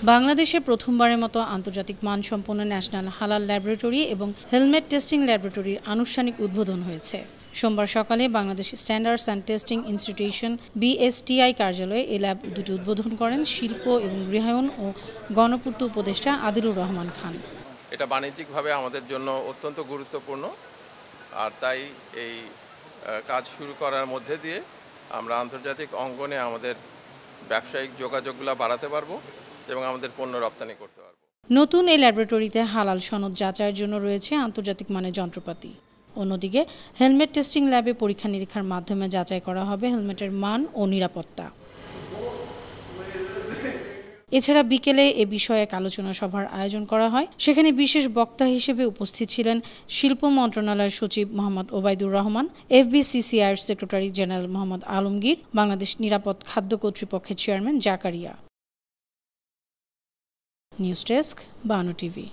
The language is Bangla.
বাংলাদেশে প্রথমবারের মতো আন্তর্জাতিক মানসম্পন্ন ন্যাশনাল হালাল ল্যাবরেটরি এবং হেলমেট টেস্টিং ল্যাবরেটরির আনুষ্ঠানিক উদ্বোধন হয়েছে। সোমবার সকালে Bangladesh standards and testing institution BSTI কার্যালয়ে এই ল্যাব দুটি উদ্বোধন করেন শিল্প এবং গৃহায়ন ও গণপূর্ত উপদেষ্টা আদিলুর রহমান খান। এটা বাণিজ্যিকভাবে আমাদের জন্য অত্যন্ত গুরুত্বপূর্ণ, আর তাই এই কাজ শুরু করার মধ্যে দিয়ে আমরা আন্তর্জাতিক অঙ্গনে আমাদের ব্যবসায়িক যোগাযোগগুলো বাড়াতে পারবো এবং আমাদের পণ্য রপ্তানি করতে পারবো। নতুন এই ল্যাবরেটরিতে হালাল সনদ যাচাইয়ের জন্য রয়েছে আন্তর্জাতিক মানের যন্ত্রপাতি। অন্যদিকে হেলমেট টেস্টিং ল্যাবে পরীক্ষা নিরীক্ষার মাধ্যমে যাচাই করা হবে হেলমেটের মান ও নিরাপত্তা। এছাড়া বিকেলে এ বিষয়ে এক আলোচনা সভার আয়োজন করা হয়। সেখানে বিশেষ বক্তা হিসেবে উপস্থিত ছিলেন শিল্প মন্ত্রণালয়ের সচিব মোহাম্মদ ওবায়দুর রহমান, FBCCIর সেক্রেটারি জেনারেল মোহাম্মদ আলমগীর, বাংলাদেশ নিরাপদ খাদ্য কর্তৃপক্ষের chairman Zakaria. News desk, Banu TV.